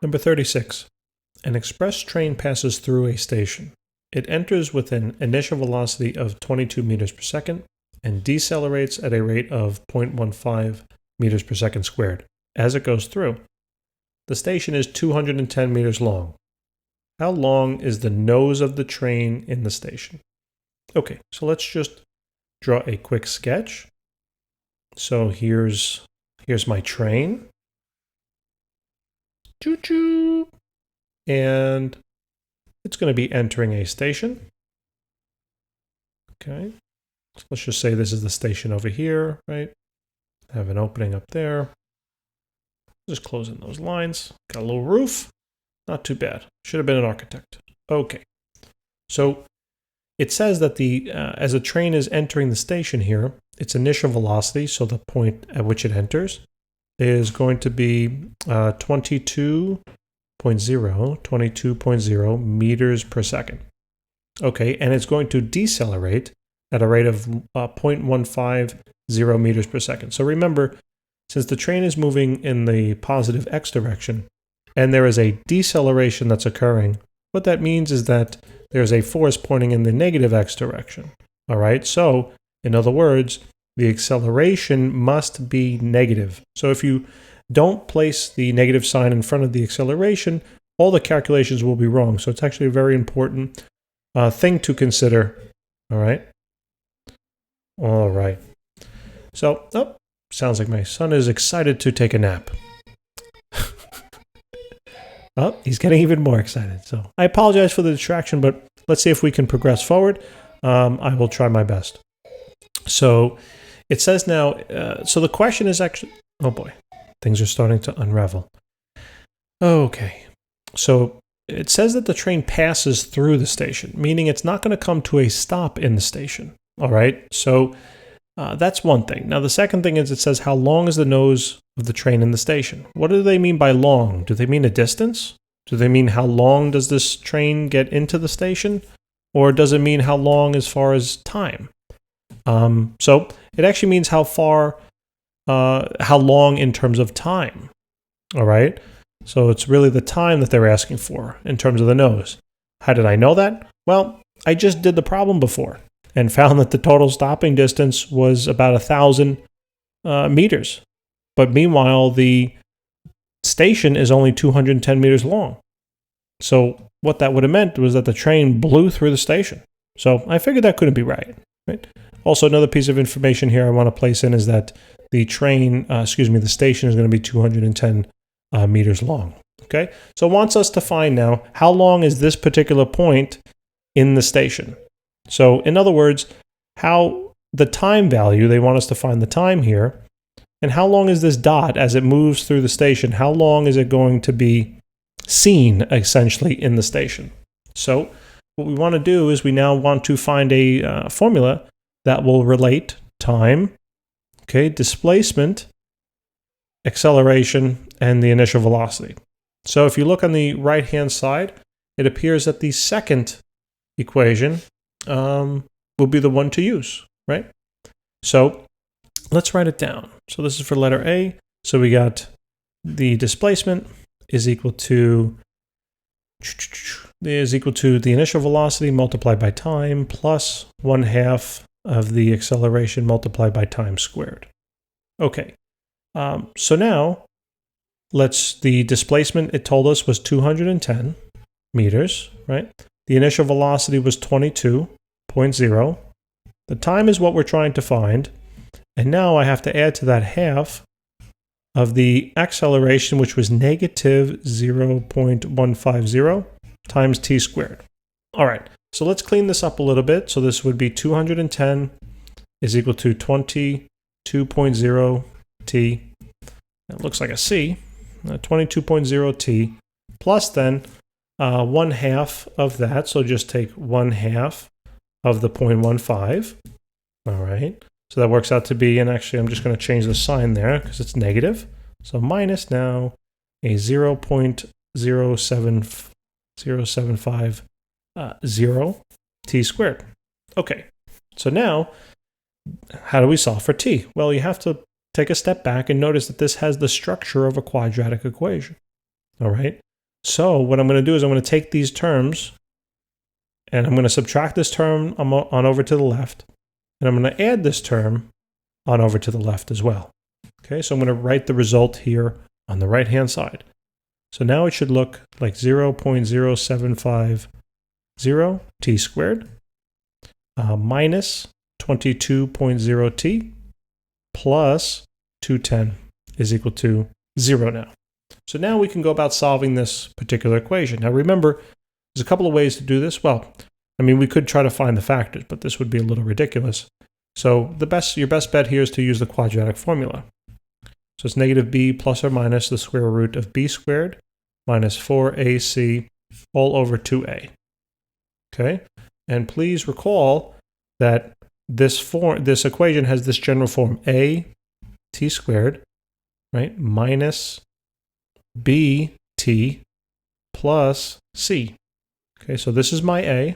Number 36. An express train passes through a station. It enters with an initial velocity of 22 meters per second and decelerates at a rate of 0.15 meters per second squared as it goes through. The station is 210 meters long. How long is the nose of the train in the station? Okay, so let's just draw a quick sketch. So here's my train. Choo-choo! And it's going to be entering a station. Okay, so let's just say this is the station over here, right? I have an opening up there. Just closing those lines. Got a little roof. Not too bad. Should have been an architect. Okay, so it says that as a train is entering the station here, its initial velocity, so the point at which it enters, is going to be 22.0 meters per second. Okay, and it's going to decelerate at a rate of 0.150 meters per second. So remember, since the train is moving in the positive x direction, and there is a deceleration that's occurring, what that means is that there's a force pointing in the negative x direction. All right, so in other words, the acceleration must be negative. So if you don't place the negative sign in front of the acceleration, all the calculations will be wrong. So it's actually a very important thing to consider. All right. All right. So, sounds like my son is excited to take a nap. Oh, he's getting even more excited. So I apologize for the distraction, but let's see if we can progress forward. I will try my best. So it says now, so the question is actually, oh boy, things are starting to unravel. Okay, so it says that the train passes through the station, meaning it's not going to come to a stop in the station. All right, so that's one thing. Now, the second thing is it says how long is the nose of the train in the station? What do they mean by long? Do they mean a distance? Do they mean how long does this train get into the station? Or does it mean how long as far as time? So it actually means how long in terms of time. All right. So it's really the time that they're asking for in terms of the nose. How did I know that? Well, I just did the problem before and found that the total stopping distance was about 1,000 meters. But meanwhile, the station is only 210 meters long. So what that would have meant was that the train blew through the station. So I figured that couldn't be right. Also, another piece of information here I want to place in is that the the station is going to be 210 meters long. Okay, so it wants us to find now how long is this particular point in the station. So in other words, how the time value, they want us to find the time here, and how long is this dot as it moves through the station? How long is it going to be seen essentially in the station? So what we want to do is we now want to find a formula that will relate time, okay, displacement, acceleration, and the initial velocity. So if you look on the right-hand side, it appears that the second equation will be the one to use, right? So let's write it down. So this is for letter A. So we got the displacement is equal to the initial velocity multiplied by time plus 1/2 of the acceleration multiplied by time squared. Okay, so now the displacement, it told us, was 210 meters, right? The initial velocity was 22.0. The time is what we're trying to find. And now I have to add to that half of the acceleration, which was negative 0.150 times t squared. All right, so let's clean this up a little bit. So this would be 210 is equal to 22.0 t. It looks like a C. 22.0 t plus then 1/2 of that. So just take 1/2 of the 0.15. All right. So that works out to be, and actually I'm just going to change the sign there because it's negative. So minus now a 0.0750 t squared. Okay, so now how do we solve for t? Well, you have to take a step back and notice that this has the structure of a quadratic equation. All right, So what I'm going to do is I'm going to take these terms and I'm going to subtract this term on over to the left, and I'm going to add this term on over to the left as well. Okay, so I'm going to write the result here on the right-hand side. So now it should look like 0.0750 t squared minus 22.0t plus 210 is equal to 0 now. So now we can go about solving this particular equation. Now remember, there's a couple of ways to do this. Well, I mean, we could try to find the factors, but this would be a little ridiculous. So your best bet here is to use the quadratic formula. So it's negative b plus or minus the square root of b squared minus 4ac all over 2a. Okay? And please recall that this equation has this general form a t squared, right, minus b t plus c. Okay, so this is my a.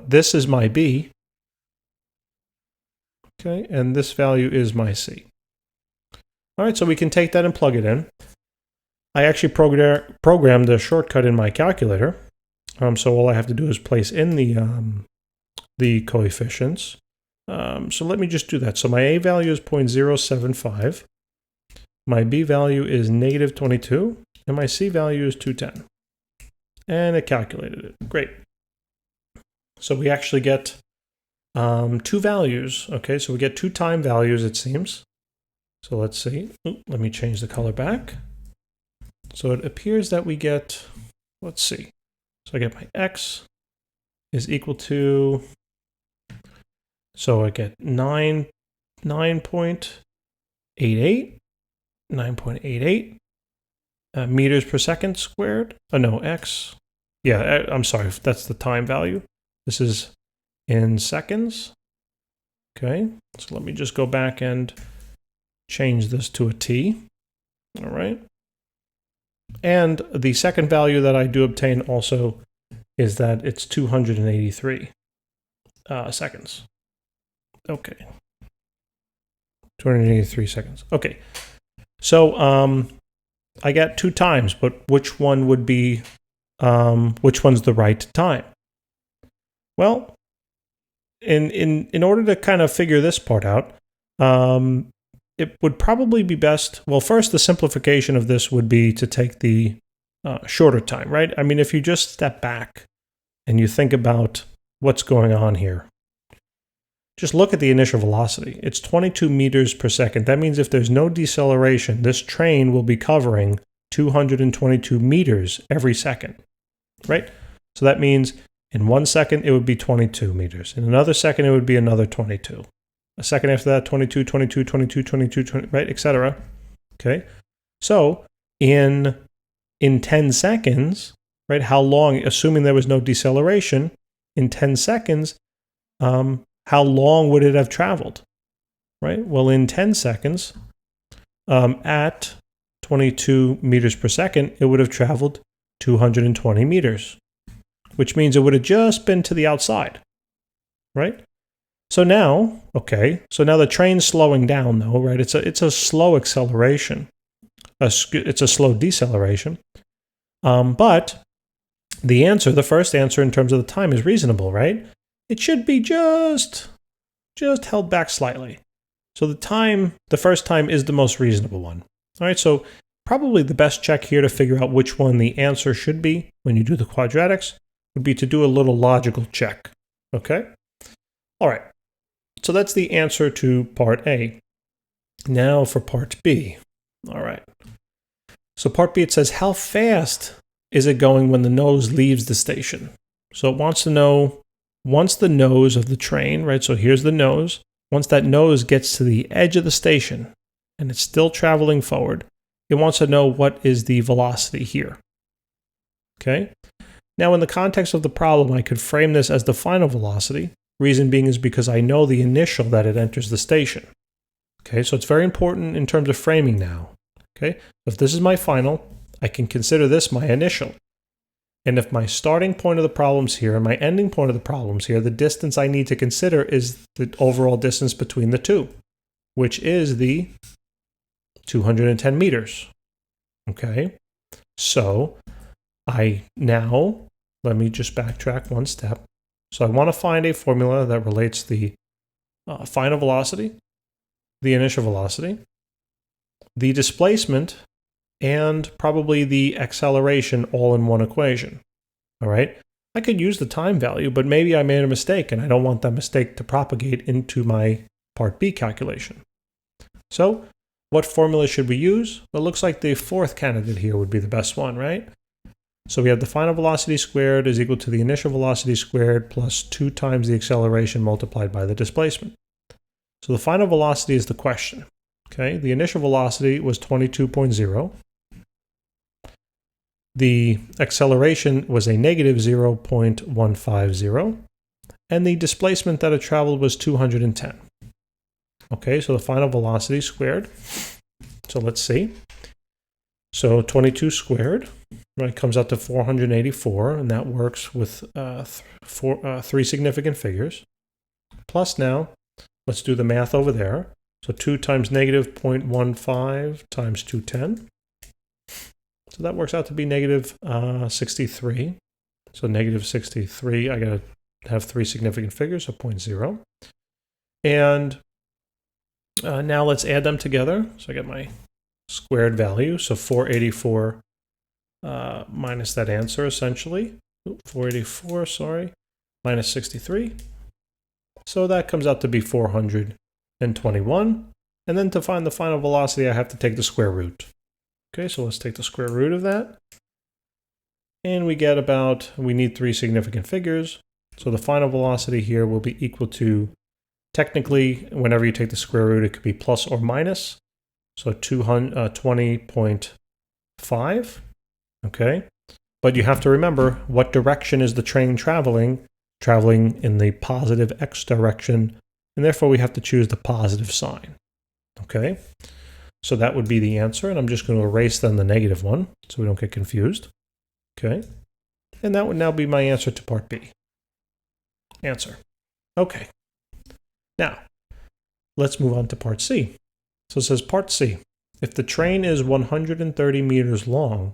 This is my b. Okay, and this value is my c. All right, so we can take that and plug it in. I actually programmed a shortcut in my calculator. So all I have to do is place in the coefficients. So let me just do that. So my a value is 0.075. My b value is negative 22. And my c value is 210. And it calculated it. Great. So we actually get two values. Okay, so we get two time values, it seems. So let's see. Let me change the color back. So it appears that we get, let's see. So I get my x is equal to, so I get 9.88 meters per second squared. Oh no, x. Yeah, I'm sorry, that's the time value. This is in seconds. Okay, so let me just go back and change this to a t. All right. And the second value that I do obtain also is that it's 283 seconds. Okay. 283 seconds. Okay. So I got two times, but which one would be, which one's the right time? Well, in order to kind of figure this part out, it would probably be best, well, first, the simplification of this would be to take the shorter time, right? I mean, if you just step back and you think about what's going on here, just look at the initial velocity. It's 22 meters per second. That means if there's no deceleration, this train will be covering 222 meters every second, right? So that means in 1 second, it would be 22 meters. In another second, it would be another 22. A second after that, 22, 22, 22, 22, 20, right, etc. Okay. So in 10 seconds, right, how long, assuming there was no deceleration, in 10 seconds, how long would it have traveled? Right? Well, in 10 seconds, at 22 meters per second, it would have traveled 220 meters, which means it would have just been to the outside, right? So now, okay, so now the train's slowing down though, right? It's a slow acceleration. It's a slow deceleration. But the first answer in terms of the time is reasonable, right? It should be just held back slightly. So the first time is the most reasonable one. All right, so probably the best check here to figure out which one the answer should be when you do the quadratics would be to do a little logical check, okay? All right, so that's the answer to part A. Now for part B. All right. So part B, it says, how fast is it going when the nose leaves the station? So it wants to know, once the nose of the train, right, so here's the nose, once that nose gets to the edge of the station and it's still traveling forward, it wants to know what is the velocity here. Okay? Now in the context of the problem, I could frame this as the final velocity. Reason being is because I know the initial that it enters the station. Okay, so it's very important in terms of framing now. Okay, if this is my final, I can consider this my initial. And if my starting point of the problem's here and my ending point of the problem's here, the distance I need to consider is the overall distance between the two, which is the 210 meters. Okay, so let me just backtrack one step. So I want to find a formula that relates the final velocity, the initial velocity, the displacement, and probably the acceleration all in one equation. All right. I could use the time value, but maybe I made a mistake and I don't want that mistake to propagate into my part B calculation. So what formula should we use? Well, it looks like the fourth candidate here would be the best one, right? So we have the final velocity squared is equal to the initial velocity squared plus 2 times the acceleration multiplied by the displacement. So the final velocity is the question. Okay, the initial velocity was 22.0. The acceleration was a negative 0.150. And the displacement that it traveled was 210. Okay, so the final velocity squared. So let's see. So 22 squared, right, comes out to 484, and that works with 3 significant figures. Plus now, let's do the math over there. So 2 times negative 0.15 times 210. So that works out to be negative 63. So negative 63, I got to have 3 significant figures, so 0.0. And now let's add them together. So I get my squared value, so 484 minus that answer, essentially. 484, sorry, minus 63. So that comes out to be 421. And then to find the final velocity, I have to take the square root. Okay, so let's take the square root of that. And we get we need 3 significant figures. So the final velocity here will be equal to, technically, whenever you take the square root, it could be plus or minus. So 20.5, okay? But you have to remember, what direction is the train traveling? Traveling in the positive x direction, and therefore we have to choose the positive sign, okay? So that would be the answer, and I'm just going to erase then the negative one so we don't get confused, okay? And that would now be my answer to part B. Answer. Okay. Now, let's move on to part C. So it says part C, if the train is 130 meters long,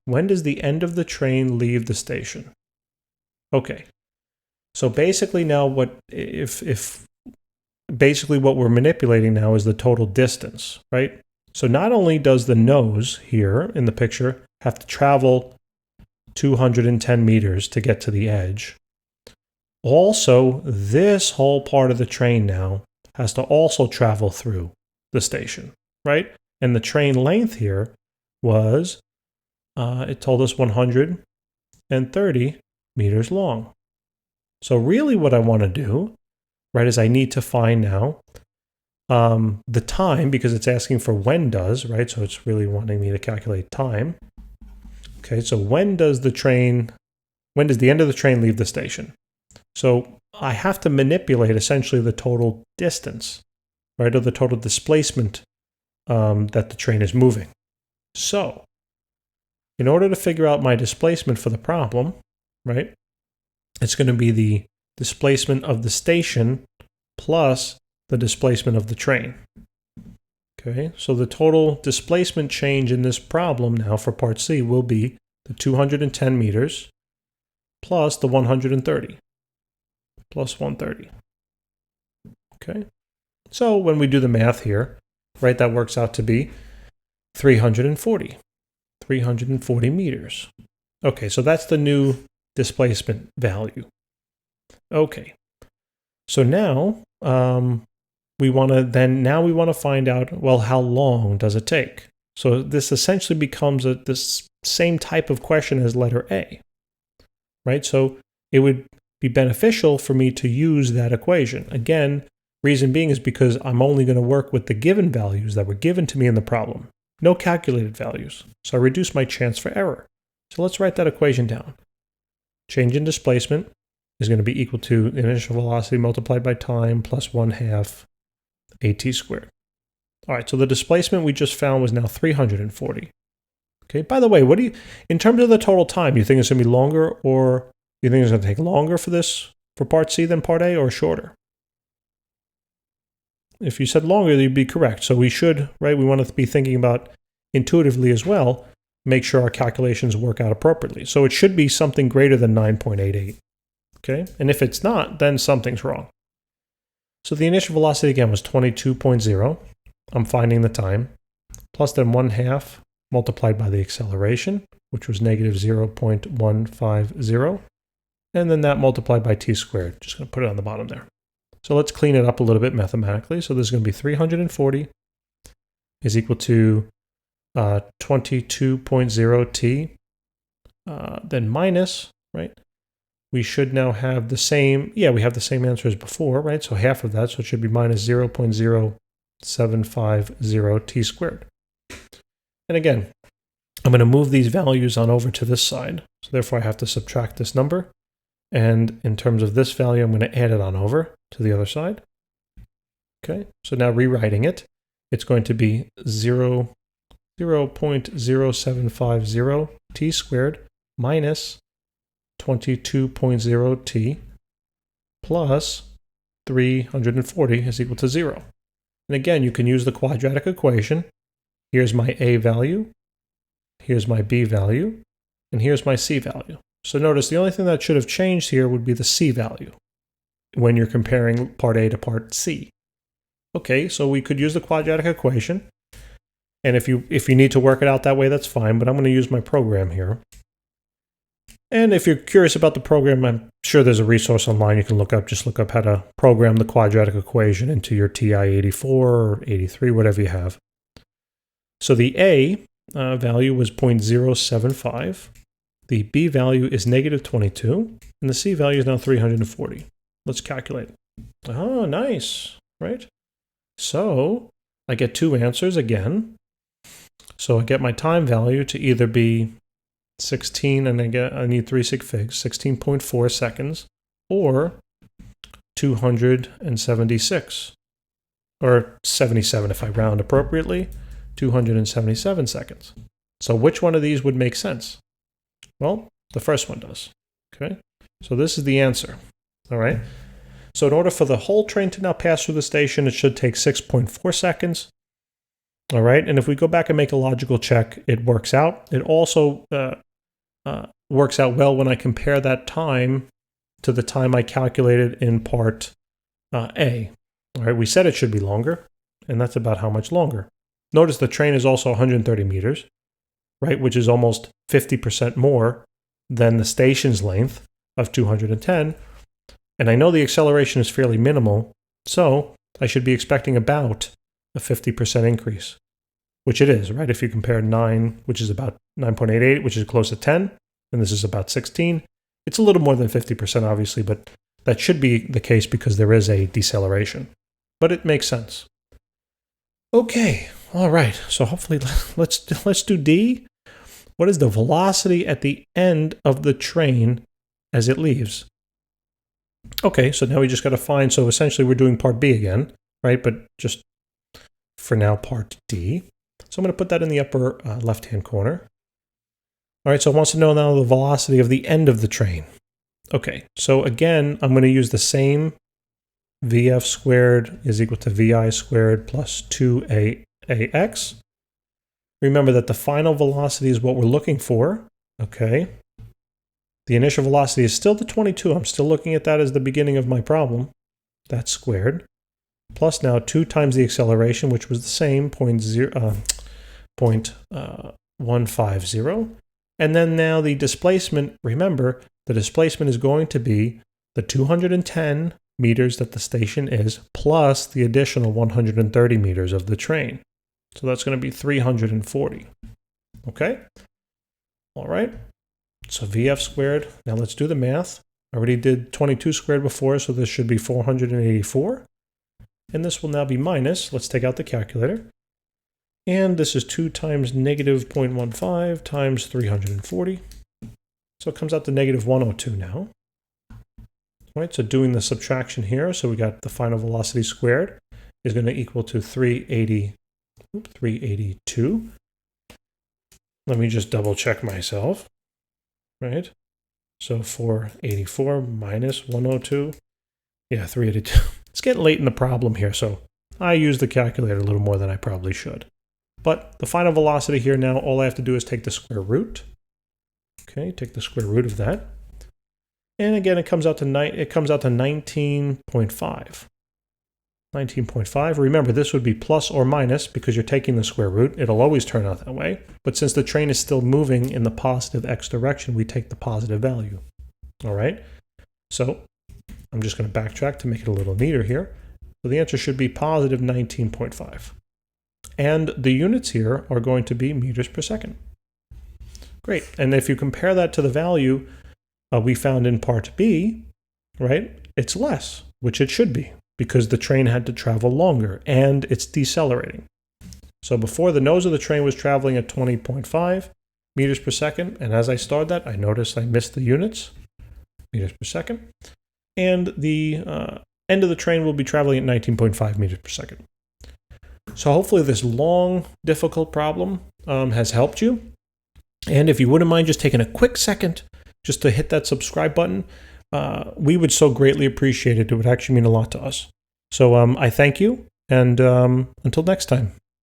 when does the end of the train leave the station? Okay, so basically now basically what we're manipulating now is the total distance, right? So not only does the nose here in the picture have to travel 210 meters to get to the edge, also this whole part of the train now has to also travel through the station, right? And the train length here was, it told us 130 meters long. So really what I want to do, right, is I need to find now the time, because it's asking for when does, right? So it's really wanting me to calculate time. Okay, so when does the end of the train leave the station? So I have to manipulate essentially the total distance, right, or the total displacement that the train is moving. So in order to figure out my displacement for the problem, right, it's going to be the displacement of the station plus the displacement of the train. Okay, so the total displacement change in this problem now for part C will be the 210 meters plus the 130 plus 130. Okay, so when we do the math here, right, that works out to be 340 meters. Okay, so that's the new displacement value. Okay, so now we want to find out, well, how long does it take? So this essentially becomes this same type of question as letter A, right? So it would be beneficial for me to use that equation. Again, reason being is because I'm only going to work with the given values that were given to me in the problem. No calculated values. So I reduce my chance for error. So let's write that equation down. Change in displacement is going to be equal to initial velocity multiplied by time plus 1/2 at squared. All right, so the displacement we just found was now 340. Okay, by the way, in terms of the total time, you think it's going to be longer, or you think it's going to take longer for part C than part A, or shorter? If you said longer, you'd be correct. So we should, right, we want to be thinking about intuitively as well, make sure our calculations work out appropriately. So it should be something greater than 9.88. Okay, and if it's not, then something's wrong. So the initial velocity again was 22.0. I'm finding the time. Plus then 1/2 multiplied by the acceleration, which was negative 0.150. And then that multiplied by t squared. Just going to put it on the bottom there. So let's clean it up a little bit mathematically. So this is going to be 340 is equal to 22.0 t. Then minus, right? We should now have the same, we have the same answer as before, right? So half of that, so it should be minus 0.0750 t squared. And again, I'm going to move these values on over to this side. So therefore I have to subtract this number. And in terms of this value, I'm going to add it on over to the other side. Okay, so now rewriting it, it's going to be 0.0750 t squared minus 22.0 t plus 340 is equal to 0. And again, you can use the quadratic equation. Here's my a value, here's my b value, and here's my c value. So notice the only thing that should have changed here would be the c value when you're comparing part A to part C. Okay, so we could use the quadratic equation. And if you need to work it out that way, that's fine, but I'm going to use my program here. And if you're curious about the program, I'm sure there's a resource online you can look up. Just look up how to program the quadratic equation into your TI-84 or 83, whatever you have. So the A value was 0.075. The B value is negative 22. And the C value is now 340. Let's calculate. Oh, nice, right? So I get two answers again. So I get my time value to either be 16, and I need 3 sig figs, 16.4 seconds, or 276, or 77 if I round appropriately, 277 seconds. So which one of these would make sense? Well, the first one does. Okay, so this is the answer. All right. So in order for the whole train to now pass through the station, it should take 6.4 seconds. All right, and if we go back and make a logical check, it works out. It also works out well when I compare that time to the time I calculated in part A. All right, we said it should be longer, and that's about how much longer. Notice the train is also 130 meters, right, which is almost 50% more than the station's length of 210. And I know the acceleration is fairly minimal, so I should be expecting about a 50% increase, which it is, right? If you compare 9, which is about 9.88, which is close to 10, and this is about 16, it's a little more than 50%, obviously, but that should be the case because there is a deceleration. But it makes sense. Okay, all right. So hopefully, let's do D. What is the velocity at the end of the train as it leaves? Okay, so now we just got to find, so essentially we're doing part B again, right? But just for now, part D. So I'm going to put that in the upper left-hand corner. All right, so it wants to know now the velocity of the end of the train. Okay, so again, I'm going to use the same VF squared is equal to VI squared plus 2AX. Remember that the final velocity is what we're looking for, okay? The initial velocity is still the 22. I'm still looking at that as the beginning of my problem. That's squared. Plus now 2 times the acceleration, which was the same, 0.150. And then now the displacement, remember, the displacement is going to be the 210 meters that the station is, plus the additional 130 meters of the train. So that's going to be 340. Okay? All right. So VF squared. Now let's do the math. I already did 22 squared before, so this should be 484. And this will now be minus, let's take out the calculator. And this is 2 times negative 0.15 times 340. So it comes out to negative 102 now. All right, so doing the subtraction here, so we got the final velocity squared is going to equal to 382. Let me just double check myself. Right? So 484 minus 102. Yeah, 382. It's getting late in the problem here, so I use the calculator a little more than I probably should. But the final velocity here now, all I have to do is take the square root. Okay, take the square root of that. And again, it comes out to 19.5. 19.5. Remember, this would be plus or minus because you're taking the square root. It'll always turn out that way. But since the train is still moving in the positive x direction, we take the positive value. All right? So I'm just going to backtrack to make it a little neater here. So the answer should be positive 19.5. And the units here are going to be meters per second. Great. And if you compare that to the value we found in part B, right, it's less, which it should be, because the train had to travel longer and it's decelerating. So before, the nose of the train was traveling at 20.5 meters per second. And as I started that, I noticed I missed the units, meters per second. And the end of the train will be traveling at 19.5 meters per second. So hopefully this long, difficult problem has helped you. And if you wouldn't mind just taking a quick second just to hit that subscribe button, we would so greatly appreciate it. It would actually mean a lot to us. So I thank you, and until next time.